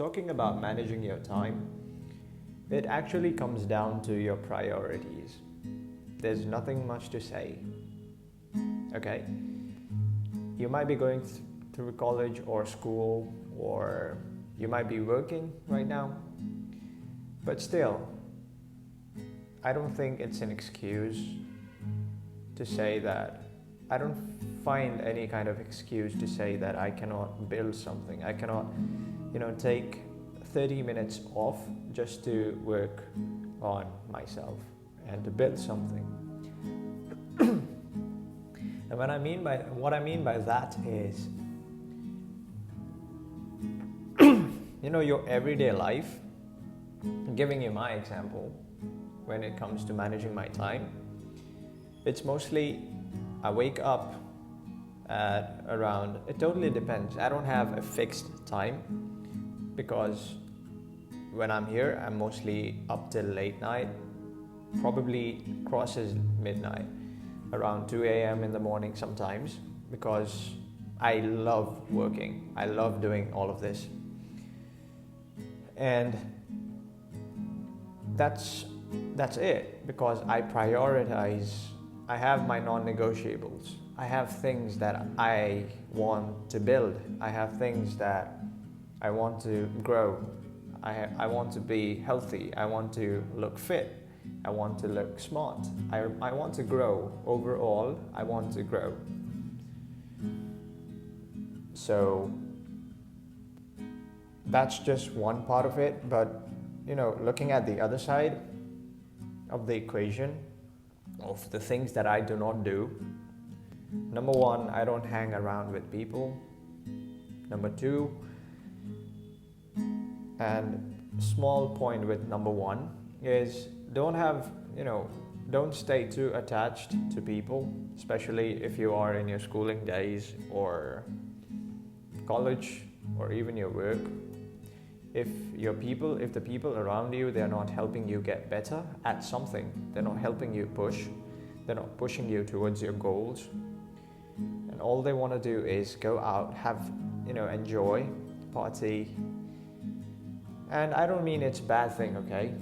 talking about managing your time, it actually comes down to your priorities. There's nothing much to say. Okay? You might be going through college or school, or you might be working right now, but still, I don't think it's an excuse to say that. I don't find any kind of excuse to say that I cannot build something. I cannot, take 30 minutes off just to work on myself and to build something. And what I mean by that is, your everyday life. Giving you my example, when it comes to managing my time, it's mostly I wake up at around, it totally depends. I don't have a fixed time because when I'm here, I'm mostly up till late night, probably crosses midnight, around 2 a.m. in the morning sometimes, because I love working. I love doing all of this. And that's it, because I prioritize. I have my non-negotiables. I have things that I want to build. I have things that I want to grow. I want to be healthy. I want to look fit. I want to look smart. I want to grow. Overall, I want to grow. So that's just one part of it. But, looking at the other side of the equation, of the things that I do not do. Number one, I don't hang around with people. Number two, and small point with number one is don't stay too attached to people, especially if you are in your schooling days or college or even your work. If the people around you, they're not helping you get better at something, they're not helping you push, they're not pushing you towards your goals, and all they want to do is go out, enjoy, party. And I don't mean it's a bad thing, okay?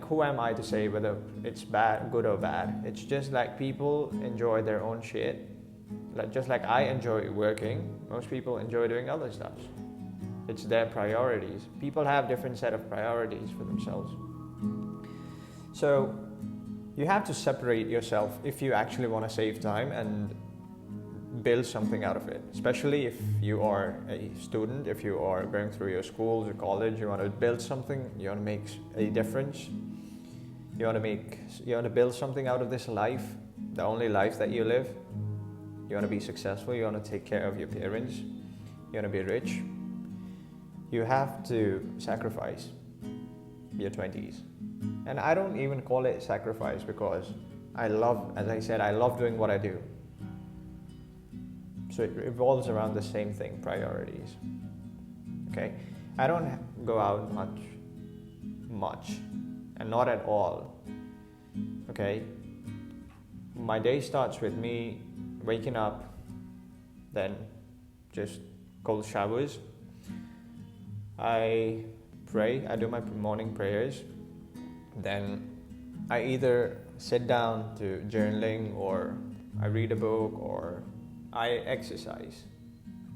Who am I to say whether it's bad, good or bad? It's just like people enjoy their own shit. Just like I enjoy working, most people enjoy doing other stuff. It's their priorities. People have different set of priorities for themselves. So you have to separate yourself if you actually want to save time and build something out of it. Especially if you are a student, if you are going through your schools or college, you want to build something, you want to make a difference. You want to build something out of this life, the only life that you live. You want to be successful, you want to take care of your parents, you want to be rich. You have to sacrifice your 20s. And I don't even call it sacrifice because I love doing what I do. So it revolves around the same thing, priorities. Okay? I don't go out much, and not at all. Okay? My day starts with me waking up, then just cold showers. I pray, I do my morning prayers, then I either sit down to journaling, or I read a book, or I exercise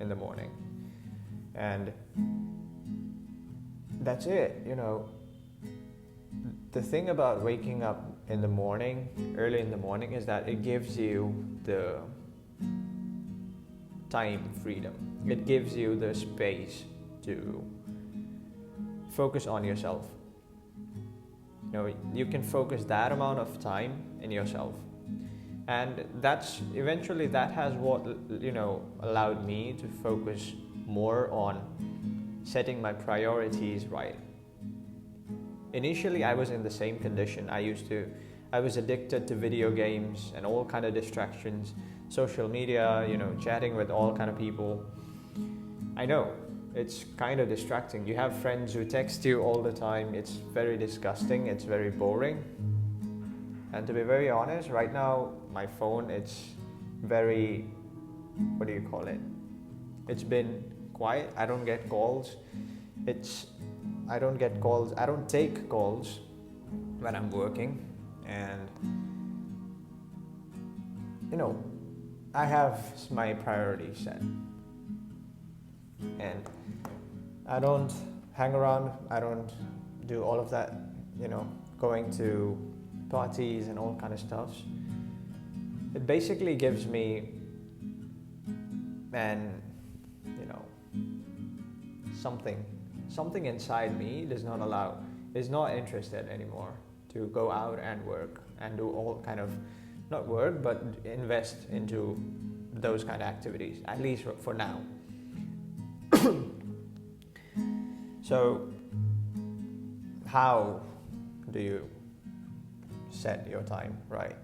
in the morning. And that's it, The thing about waking up in the morning, early in the morning, is that it gives you the time freedom. It gives you the space to focus on yourself. You can focus that amount of time in yourself. And that has what, allowed me to focus more on setting my priorities right. Initially, I was in the same condition. I was addicted to video games and all kind of distractions, social media, chatting with all kind of people. I know, it's kind of distracting. You have friends who text you all the time. It's very disgusting. It's very boring. And to be very honest, right now, my phone, it's very, it's been quiet. I don't get calls. I don't get calls. I don't take calls when I'm working, and I have my priorities set, and I don't hang around. I don't do all of that, going to parties and all kind of stuff. It basically gives me something inside me is not interested anymore to go out and work and do all kind of, not work, but invest into those kind of activities, at least for now. So how do you set your time right?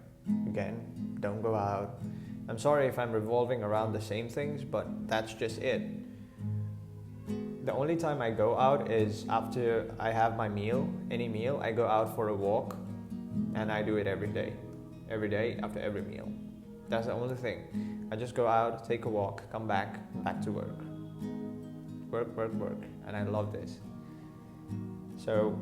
Again, don't go out. I'm sorry if I'm revolving around the same things, but that's just it. The only time I go out is after I have my meal, any meal. I go out for a walk, and I do it every day after every meal. That's the only thing. I just go out, take a walk, come back to work, and I love this. So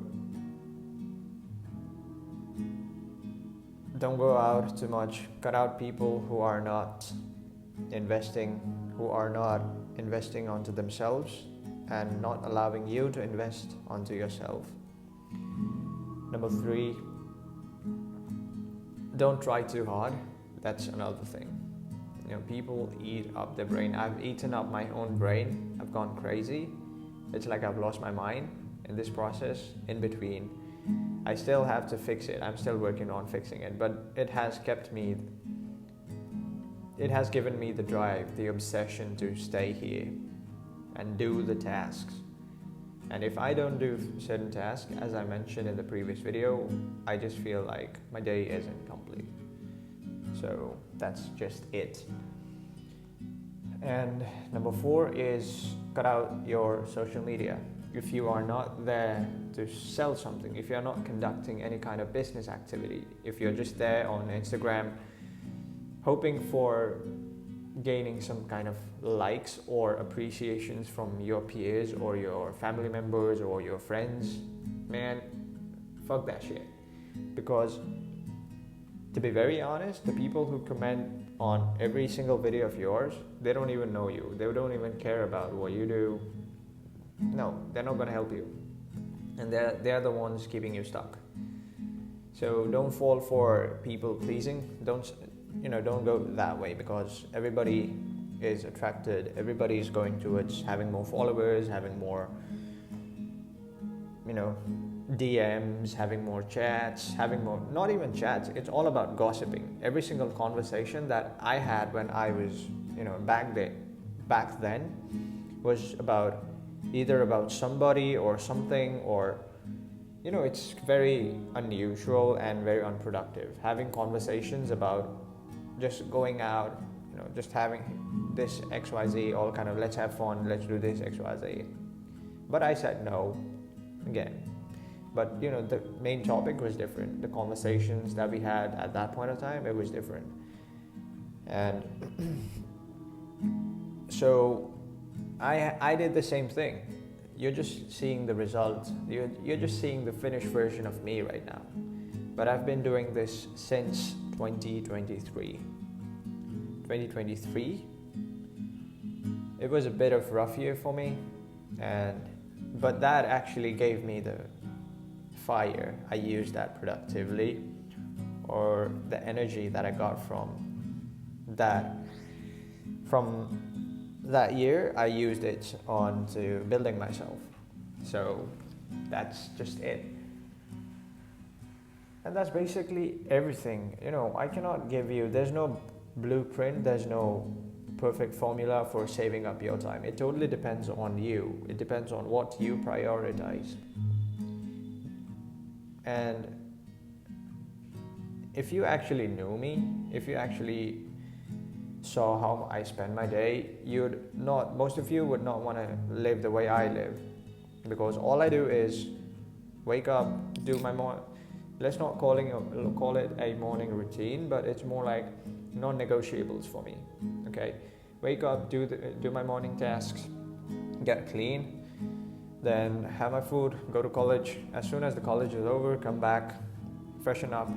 don't go out too much. Cut out people who are not investing onto themselves and not allowing you to invest onto yourself. Number 3, don't try too hard. That's another thing. People eat up their brain. I've eaten up my own brain. I've gone crazy. It's like I've lost my mind in this process. In between, I still have to fix it. I'm still working on fixing it, but it has given me the drive, the obsession to stay here and do the tasks. And if I don't do certain tasks, as I mentioned in the previous video, I just feel like my day isn't complete. So that's just it. And number 4 is cut out your social media. If you are not there to sell something, if you're not conducting any kind of business activity, if you're just there on Instagram hoping for gaining some kind of likes or appreciations from your peers or your family members or your friends, man, fuck that shit. Because to be very honest, the people who comment on every single video of yours, they don't even know you. They don't even care about what you do. No, they're not going to help you. And they're the ones keeping you stuck. So don't fall for people pleasing. Don't go that way, because everybody is attracted. Everybody is going towards having more followers, having more, DMs, having more chats, having more, not even chats. It's all about gossiping. Every single conversation that I had when I was, back then was about either about somebody or something, or it's very unusual and very unproductive having conversations about just going out, just having this XYZ, all kind of let's have fun, let's do this XYZ. But I said no again. But the main topic was different. The conversations that we had at that point of time, it was different. And so I did the same thing. You're just seeing the result. You're just seeing the finished version of me right now. But I've been doing this since 2023. 2023, it was a bit of a rough year for me, but that actually gave me the fire. I used that productively, or the energy that I got from that year, I used it on to building myself. So that's just it. And that's basically everything. I cannot give you, there's no blueprint, there's no perfect formula for saving up your time. It totally depends on you. It depends on what you prioritize. And if you actually knew me, if you actually saw how I spend my day, most of you would not want to live the way I live. Because all I do is wake up, do my let's not call it a morning routine, but it's more like non-negotiables for me. Okay, wake up, do my morning tasks, get clean, then have my food, go to college. As soon as the college is over, come back, freshen up.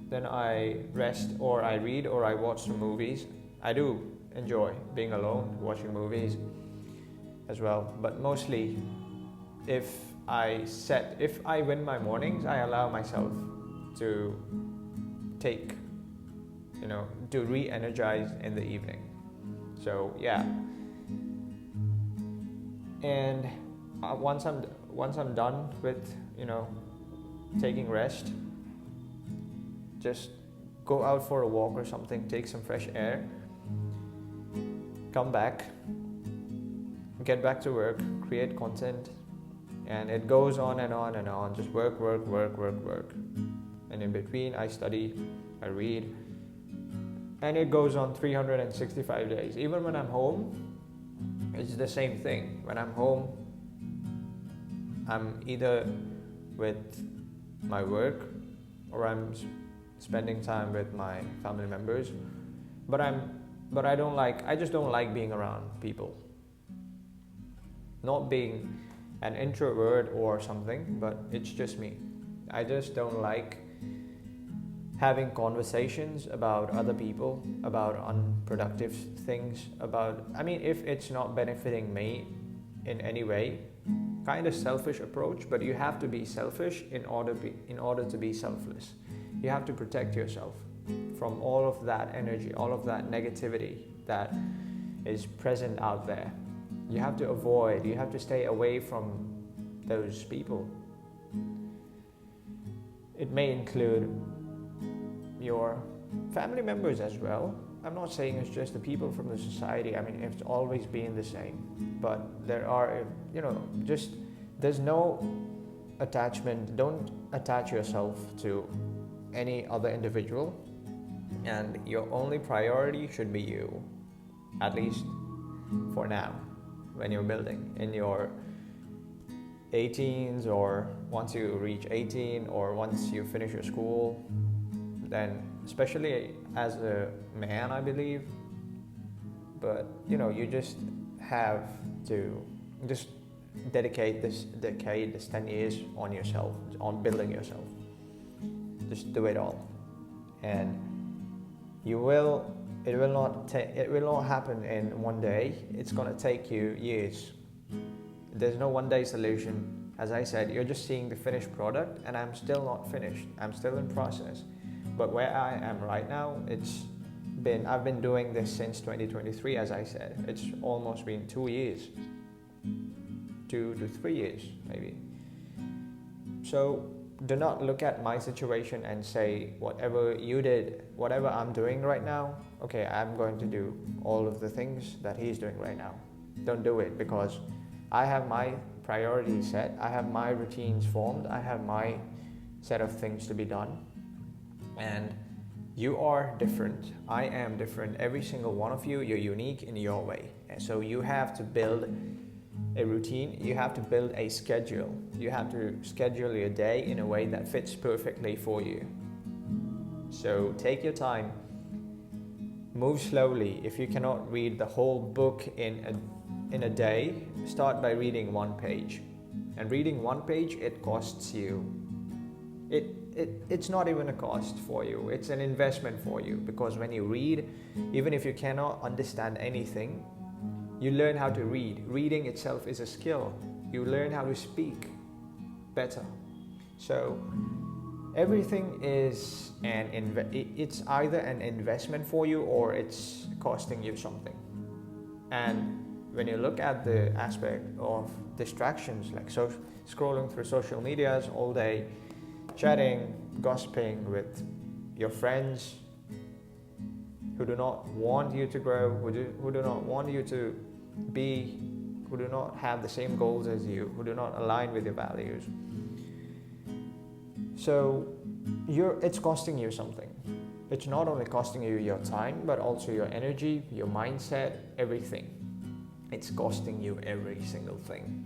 Then I rest, or I read, or I watch some movies. I do enjoy being alone, watching movies as well. But mostly, if I win my mornings, I allow myself to take, to re-energize in the evening. So yeah. And once I'm done with taking rest, just go out for a walk or something, take some fresh air, come back, get back to work, create content, and it goes on and on and on. Just work. And in between, I study, I read, and it goes on 365 days. Even when I'm home, it's the same thing. When I'm home, I'm either with my work or I'm spending time with my family members. But I just don't like being around people. Not being an introvert or something, but it's just me. I just don't like having conversations about other people, about unproductive things, if it's not benefiting me in any way, kind of selfish approach, but you have to be selfish in order to be selfless. You have to protect yourself from all of that energy, all of that negativity that is present out there. You have to stay away from those people. It may include your family members as well. I'm not saying it's just the people from the society. It's always been the same. But there are, there's no attachment. Don't attach yourself to any other individual. And your only priority should be you, at least for now, when you're building in your 18s, or once you reach 18, or once you finish your school. Then, especially as a man, I believe, but you just have to just dedicate this 10 years on yourself, on building yourself. Just do it all, and it will not happen in one day. It's gonna take you years. There's no one day solution. As I said, you're just seeing the finished product, and I'm still not finished. I'm still in process. But where I am right now, I've been doing this since 2023, as I said. It's almost been 2 years. 2 to 3 years, maybe. So do not look at my situation and say, whatever you did, whatever I'm doing right now, okay, I'm going to do all of the things that he's doing right now. Don't do it, because I have my priorities set. I have my routines formed. I have my set of things to be done. And you are different. I am different. Every single one of you, you're unique in your way. And so you have to build a routine. You have to build a schedule. You have to schedule your day in a way that fits perfectly for you. So take your time. Move slowly. If you cannot read the whole book in a day, start by reading one page. And reading one page, it costs you. It's not even a cost for you. It's an investment for you, because when you read, even if you cannot understand anything, you learn how to read. Reading itself is a skill. You learn how to speak better. So everything is it's either an investment for you, or it's costing you something. And when you look at the aspect of distractions, like scrolling through social medias all day, chatting, gossiping with your friends who do not want you to grow, who do not want you to be, who do not have the same goals as you, who do not align with your values. So it's costing you something. It's not only costing you your time, but also your energy, your mindset, everything. It's costing you every single thing.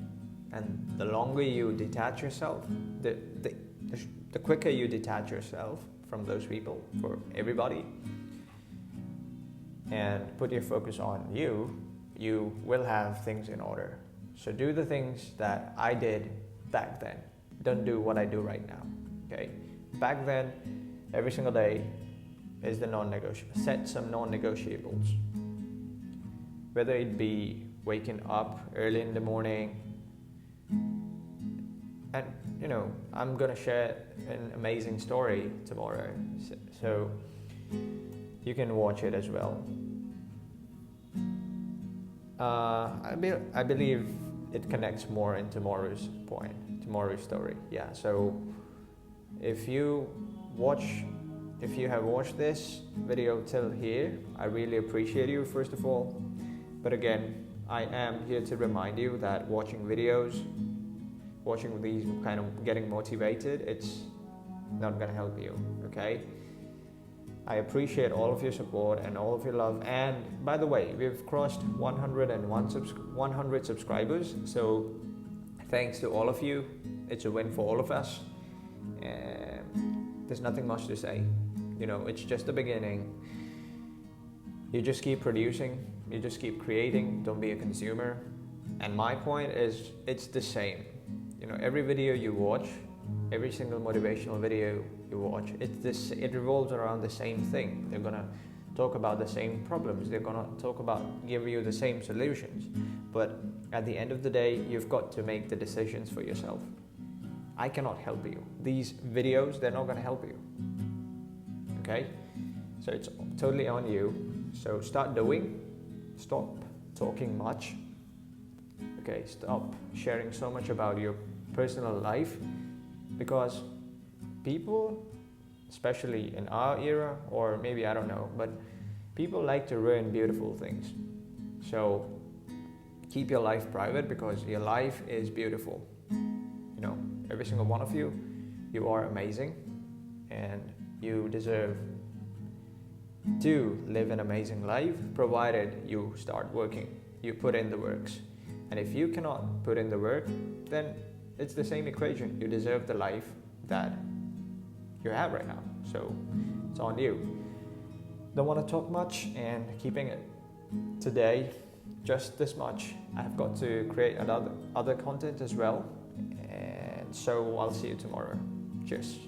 And the longer you detach yourself, the quicker you detach yourself from those people, for everybody, and put your focus on you, you will have things in order. So do the things that I did back then. Don't do what I do right now. Okay? Back then, every single day is the non-negotiable. Set some non-negotiables. Whether it be waking up early in the morning, and I'm gonna share an amazing story tomorrow, so you can watch it as well. I believe it connects more in tomorrow's story. Yeah. So if you have watched this video till here, I really appreciate you, first of all. But again, I am here to remind you that watching these kind of getting motivated, it's not going to help you, okay? I appreciate all of your support and all of your love. And by the way, we've crossed 100 subscribers. So thanks to all of you. It's a win for all of us. And there's nothing much to say. It's just the beginning. You just keep producing. You just keep creating. Don't be a consumer. And my point is, it's the same. Every video you watch, every single motivational video you watch, it revolves around the same thing. They're gonna talk about the same problems. They're gonna give you the same solutions. But at the end of the day, you've got to make the decisions for yourself. I cannot help you. These videos, they're not gonna help you. Okay? So it's totally on you. So start doing. Stop talking much. Okay? Stop sharing so much about your personal life, because people, especially in our era, or maybe I don't know, but people like to ruin beautiful things. So keep your life private, because your life is beautiful. Every single one of you are amazing, and you deserve to live an amazing life, provided you start working, you put in the works. And if you cannot put in the work, then it's the same equation. You deserve the life that you have right now. So it's on you. Don't want to talk much, and keeping it today just this much. I've got to create other content as well. And so I'll see you tomorrow. Cheers.